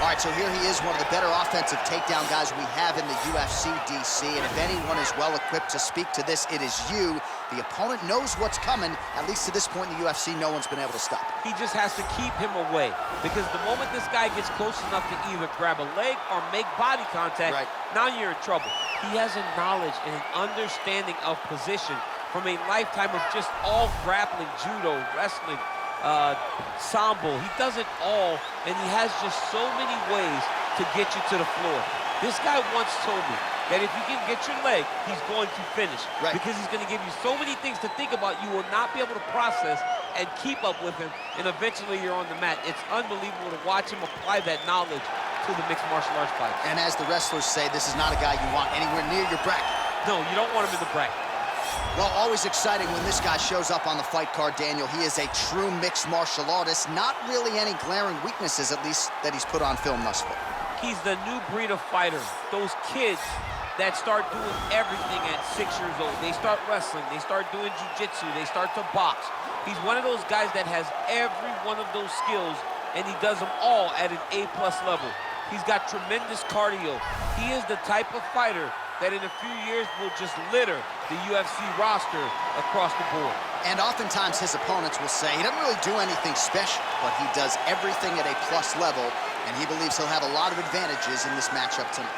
All right, so here he is, one of the better offensive takedown guys we have in the UFC, DC. And if anyone is well-equipped to speak to this, it is you. The opponent knows what's coming. At least to this point in the UFC, no one's been able to stop it. He just has to keep him away. Because the moment this guy gets close enough to either grab a leg or make body contact, now you're in trouble. He has a knowledge and an understanding of position from a lifetime of just all grappling, judo, wrestling, sambo. He does it all, and he has just so many ways to get you to the floor. This guy once told me that if you can get your leg, he's going to finish. Because he's going to give you so many things to think about, you will not be able to process and keep up with him, and eventually you're on the mat. It's unbelievable to watch him apply that knowledge to the mixed martial arts fight. And as the wrestlers say, this is not a guy you want anywhere near your bracket. No, you don't want him in the bracket. Well, always exciting when this guy shows up on the fight card, Daniel. He is a true mixed martial artist. Not really any glaring weaknesses, at least, that he's put on film thus far. He's the new breed of fighter. Those kids that start doing everything at 6 years old. They start wrestling, they start doing jiu-jitsu, they start to box. He's one of those guys that has every one of those skills, and he does them all at an A-plus level. He's got tremendous cardio. He is the type of fighter that in a few years will just litter the UFC roster across the board. And oftentimes his opponents will say he doesn't really do anything special, but he does everything at a plus level, and he believes he'll have a lot of advantages in this matchup tonight.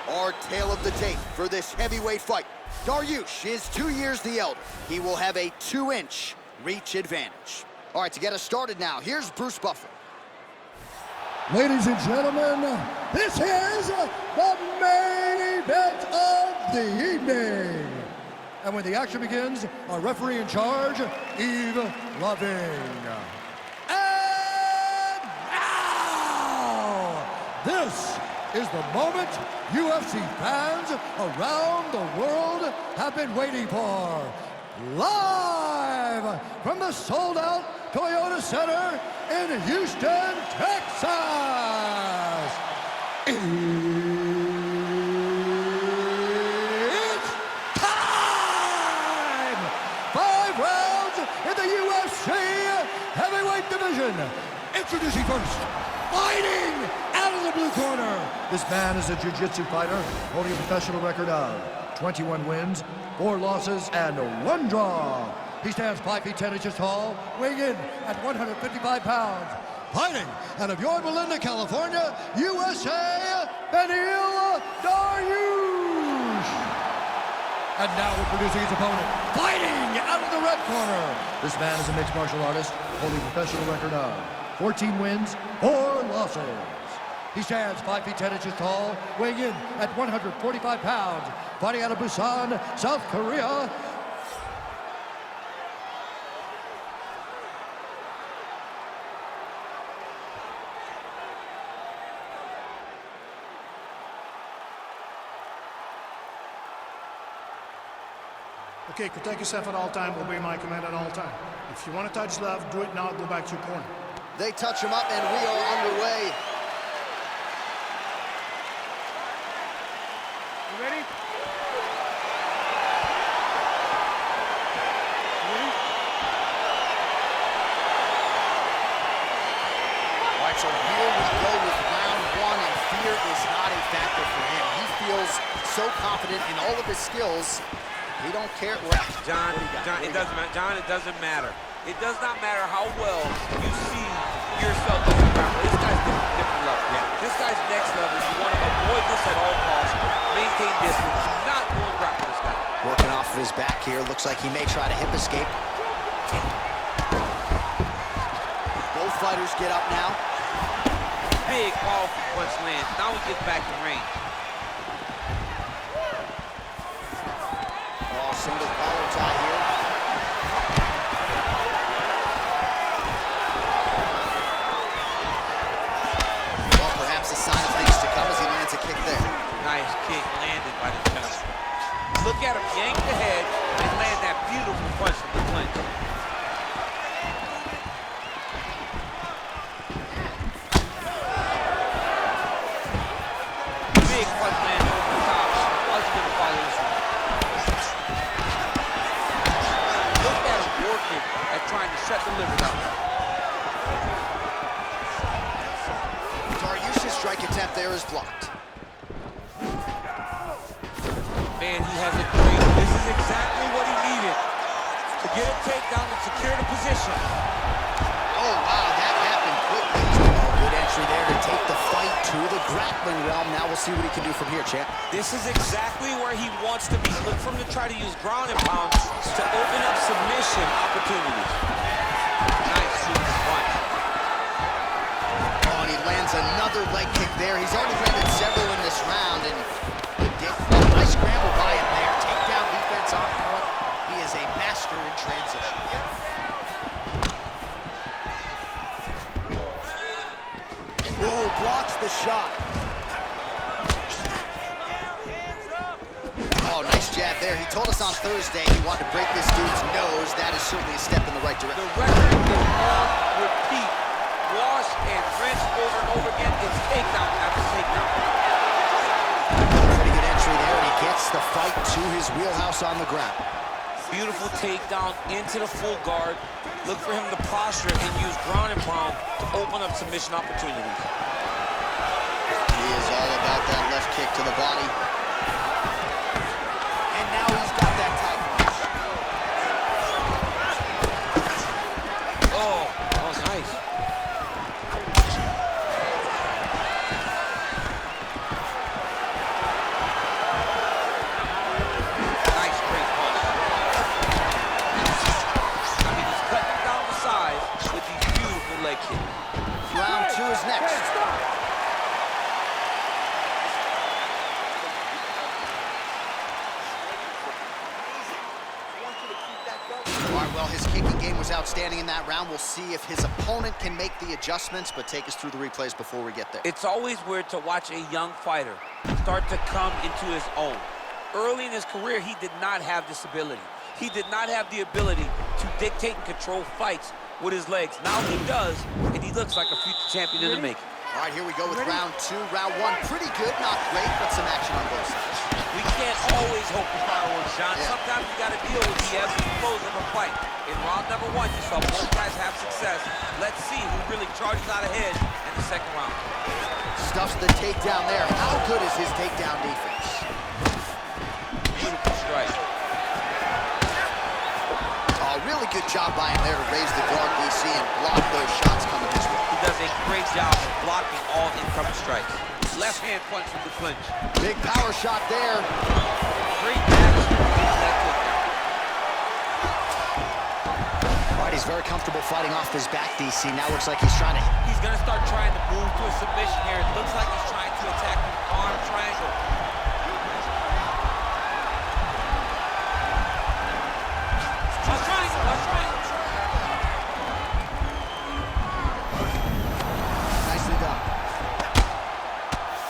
Our tale of the tape for this heavyweight fight. Daryush is 2 years the elder. He will have a 2-inch reach advantage. All right, to get us started now, here's Bruce Buffer. Ladies and gentlemen, this is the main event of the evening. And when the action begins, our referee in charge, Yves Loving. And now, this is the moment UFC fans around the world have been waiting for. Live from the sold-out Toyota Center in Houston, Texas. It's time! 5 rounds in the UFC heavyweight division. Introducing first, fighting out of the blue corner. This man is a jiu-jitsu fighter holding a professional record of 21 wins, 4 losses, and 1 draw. He stands 5 feet 10 inches tall, weighing in at 155 pounds. Fighting out of Yorba Linda, California, USA, Beneil Dariush. And now introducing his opponent, fighting out of the red corner. This man is a mixed martial artist, holding a professional record of 14 wins, 4 losses. He stands 5 feet 10 inches tall, weighing in at 145 pounds. Fighting out of Busan, South Korea. Okay, protect yourself at all time, obey my command at all time. If you want to touch love, do it now, go back to your corner. They touch him up and we are underway. You ready? All right, so here we go with round 1, and fear is not a factor for him. He feels so confident in all of his skills. He don't care. John, it doesn't matter. John, it doesn't matter. It does not matter how well you see yourself as a grappler. This guy's different level. This guy's next level. You want to avoid this at all costs. Maintain distance. Do not go and grapple this guy. Working off of his back here. Looks like he may try to hip escape. Both fighters get up now. Big, powerful punch lands. Now he gets back to range. Single collar tie here. Well, perhaps a sign of things to come as he lands a kick there. Nice kick landed by the judge. Look at him yank the head and land that beautiful punch from the clinch. Big punch land over the top. How's he gonna follow this one? At trying to shut the liver down. Daryush strike attempt there is blocked. Man, he has a great, this is exactly what he needed to get a takedown and secure the position. Oh, wow, that happened quickly. Oh, good entry there to take the fight to the grappling realm. Now we'll see what he can do from here, champ. This is exactly where he wants to be. Look for him to try to use ground and pound to open up submission opportunities. Nice shooting punch. Oh, and he lands another leg kick there. He's already landed several in this round, and nice scramble by him there. Takedown defense on point. He is a master in transition. Oh, blocks the shot. Oh, nice jab there. He told us on Thursday he wanted to break this dude's nose. That is certainly a step in the right direction. The record is on repeat. Wash and rinse over and over again. It's takedown after takedown. Pretty good entry there, and he gets the fight to his wheelhouse on the ground. Beautiful takedown into the full guard. Look for him to posture and use ground and pound to open up submission opportunities. He is all about that left kick to the body. And now he's got that tight punch. Oh, that was nice. Nice straight punch. I mean, he's cutting down the sides with these beautiful leg kicks. Round two is next. All right, well, his kicking game was outstanding in that round. We'll see if his opponent can make the adjustments, but take us through the replays before we get there. It's always weird to watch a young fighter start to come into his own. Early in his career, he did not have this ability. He did not have the ability to dictate and control fights with his legs. Now he does, and he looks like a future champion in the making. All right, here we go with round two. Round one, pretty good, not great, but some action on both sides. We can't always hope for fireworks, John. Yeah. Sometimes you got to deal with the ebbs and flows of a fight. In round number one, you saw both guys have success. Let's see who really charges out ahead in the second round. Stuffs the takedown there. How good is his takedown defense? Beautiful strike. Oh, really good job by him there to raise the guard, DC, and block those shots coming his way. He does a great job of blocking all incoming strikes. Left hand punch from the clinch. Big power shot there. Great action. All right, he's very comfortable fighting off his back, DC. Now looks like he's trying to... He's going to start trying to move to a submission here. It looks like he's trying to attack the arm triangle. Watch triangle, watch triangle. Nicely done.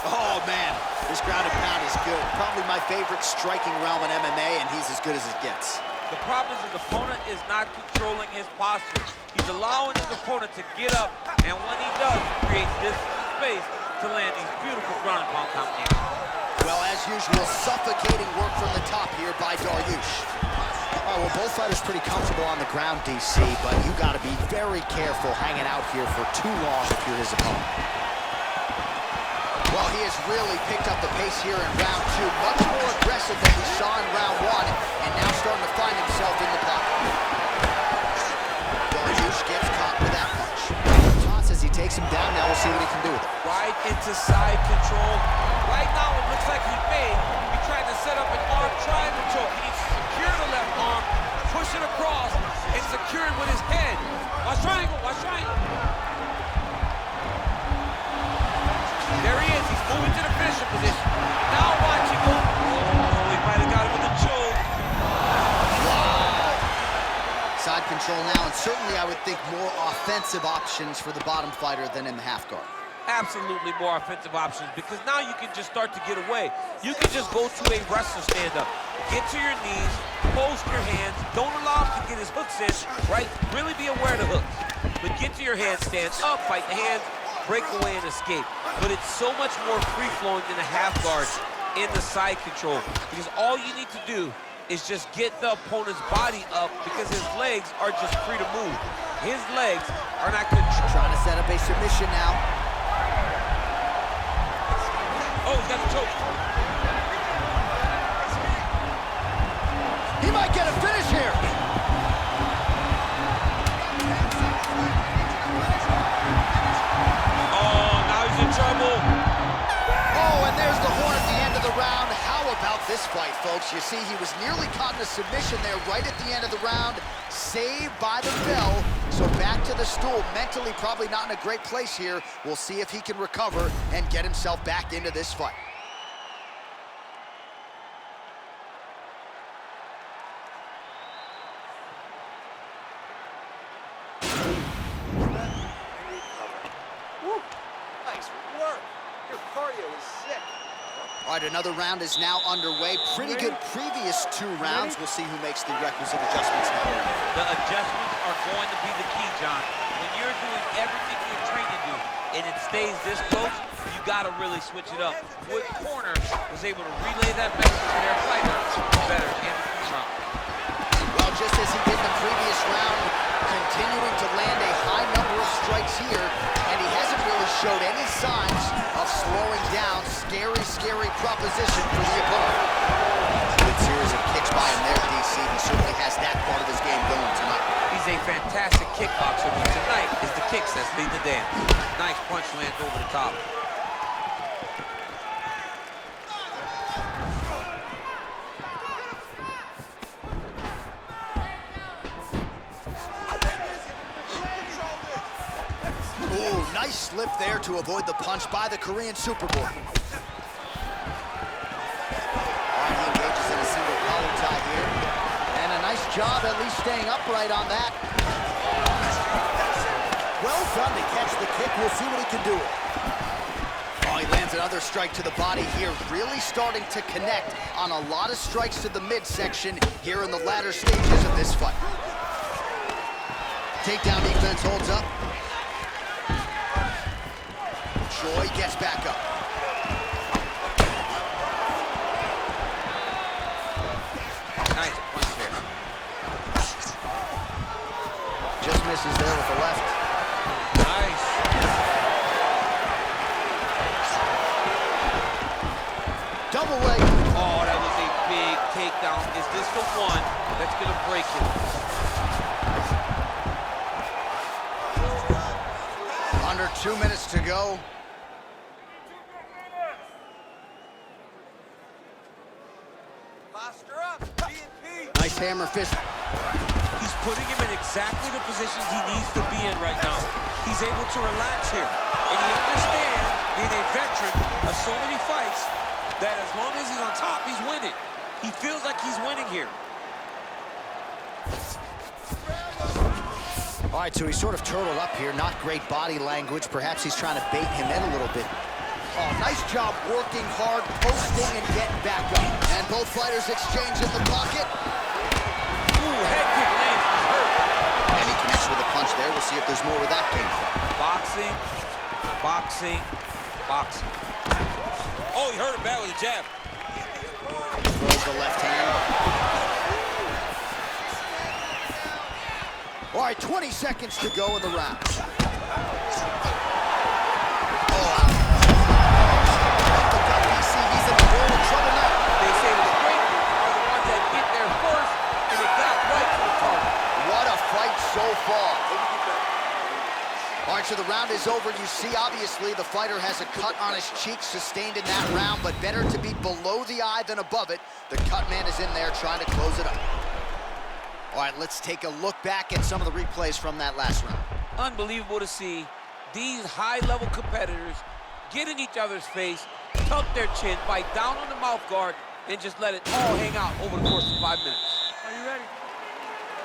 Oh, man. This ground and pound is good. Probably my favorite striking realm in MMA, and he's as good as it gets. The problem is his opponent is not controlling his posture. He's allowing his opponent to get up, and when he does, he creates this space to land these beautiful ground and pound combinations. Well, as usual, suffocating work from the top here by Daryush. Oh, well, both fighters pretty comfortable on the ground, DC, but you got to be very careful hanging out here for too long if you're his opponent. Well, he has really picked up the pace here in round two. Much more aggressive than we saw in round one, and now starting to find himself in the pocket. Daryush gets caught with that punch. Toss as he takes him down. Now we'll see what he can do with it. Right into side control. Right now, it looks like he tried to set up an arm triangle choke. He needs to secure the left arm, push it across, and secure it with his head. Watch triangle, watch triangle. There he is. He's moving to the finishing position. Now watch him go. Oh, he might have got him with a choke. Wow. Side control now, and certainly I would think more offensive options for the bottom fighter than in the half guard. Absolutely more offensive options, because now you can just start to get away. You can just go to a wrestler stand-up. Get to your knees, post your hands, don't allow him to get his hooks in, right? Really be aware of the hooks. But get to your handstand, up, fight the hands, break away and escape. But it's so much more free-flowing than a half guard in the side control, because all you need to do is just get the opponent's body up, because his legs are just free to move. His legs are not controlled. Trying to set up a submission now. Oh, he's got a choke. He might get a finish here. Oh, now he's in trouble. Oh, and there's the horn at the end of the round. How about this fight, folks? You see, he was nearly caught in a submission there right at the end of the round. Saved by the bell. So back to the stool. Mentally probably not in a great place here. We'll see if he can recover and get himself back into this fight. Nice work. Your cardio is sick. All right, another round is now underway. Pretty good previous 2 rounds. We'll see who makes the requisite adjustments now. The adjustments are going to be the key, John. When you're doing everything you're trained to do and it stays this close, you got to really switch it up. Wood Corner was able to relay that message to their fighter better in the round. Well, just as he did in the previous round, continuing to land a high number of strikes here, and he hasn't really showed any signs of slowing down. Scary, scary proposition for the opponent. Good series of kicks by him there, DC. He certainly has that part of his game going tonight. He's a fantastic kickboxer, but tonight is the kicks that's leading the dance. Nice punch lands over the top. Ooh, nice slip there to avoid the punch by the Korean Superboy. He engages in a single collar tie here. And a nice job at least staying upright on that. Well done to catch the kick. We'll see what he can do. Oh, he lands another strike to the body here. Really starting to connect on a lot of strikes to the midsection here in the latter stages of this fight. Takedown defense holds up. Troy gets back up. Nice punch there. Just misses there with the left. Nice. Double leg. Oh, that was a big takedown. Is this the one that's going to break it? Under 2 minutes to go. Posture up. P&P. Nice hammer fist. He's putting him in exactly the positions he needs to be in right now. He's able to relax here. And he understands, being a veteran of so many fights, that as long as he's on top, he's winning. He feels like he's winning here. All right, so he's sort of turtled up here. Not great body language. Perhaps he's trying to bait him in a little bit. Oh, nice job working hard, posting, and getting back up. And both fighters exchange in the pocket. Ooh, head kick lands. He's hurt. And he connects with a punch there. We'll see if there's more where that came from. Boxing, boxing, boxing. Oh, he hurt him bad with a jab. Throws the left hand. All right, 20 seconds to go in the round. He's in the world of trouble now. They say the straight are the ones that get there first, and it got right to the target. What a fight so far. All right, so the round is over. You see, obviously, the fighter has a cut on his cheek sustained in that round, but better to be below the eye than above it. The cut man is in there trying to close it up. All right, let's take a look back at some of the replays from that last round. Unbelievable to see these high-level competitors get in each other's face, tuck their chin, bite down on the mouth guard, and just let it all hang out over the course of 5 minutes. Are you ready?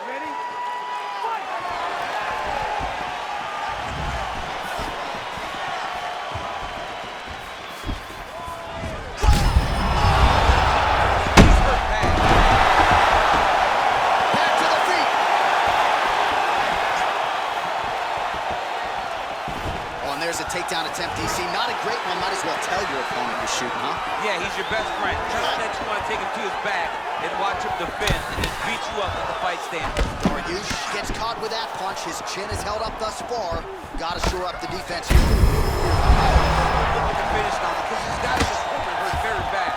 Ready? He's hurt bad. Back to the feet. Oh, and there's a takedown attempt, DC. Not a great one. Might as well tell your opponent you're shooting, huh? Yeah, he's your best friend. Just that you want to take him to his back and watch him defend and then beat you up at the fight stand. Daryush gets caught with that punch. His chin is held up thus far. Got to shore up the defense here. The finish now because he's got his opponent very bad.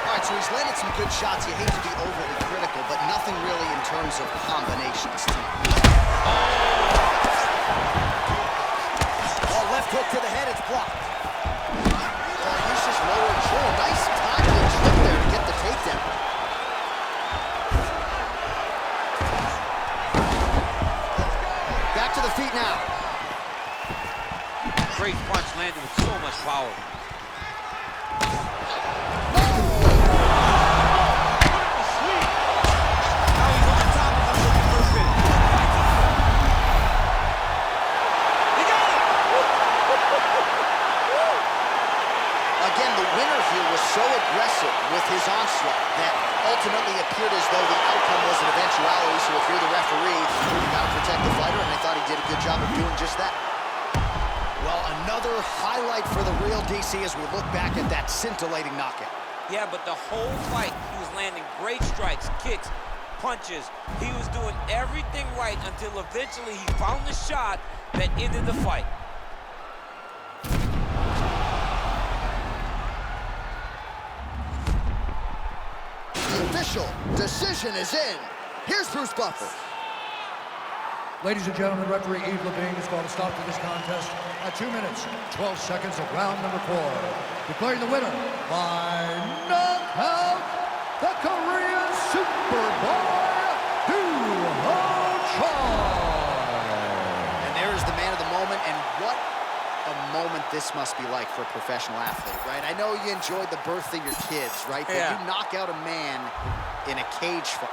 All right, so he's landed some good shots. You hate to be overly critical, but nothing really in terms of combinations tonight. Well, left hook to the head, it's blocked. Daryush's lower jaw. Nice timely trip there to get the takedown. Back to the feet now. Great punch landed with so much power. Again, the winner here was so aggressive with his onslaught that ultimately appeared as though the outcome was an eventuality. So if you're the referee, you got to protect the fighter, and I thought he did a good job of doing just that. Well, another highlight for the real DC as we look back at that scintillating knockout. Yeah, but the whole fight, he was landing great strikes, kicks, punches. He was doing everything right until eventually he found the shot that ended the fight. The official decision is in. Here's Bruce Buffer. Ladies and gentlemen, referee Yves Levine has called a stop to this contest at 2 minutes, 12 seconds of round number 4. Declaring the winner by knockout, the Korean Superboy, And there is the man of the moment, and what a moment this must be like for a professional athlete, right? I know you enjoyed the birth of your kids, right? But yeah. you knock out a man in a cage fight.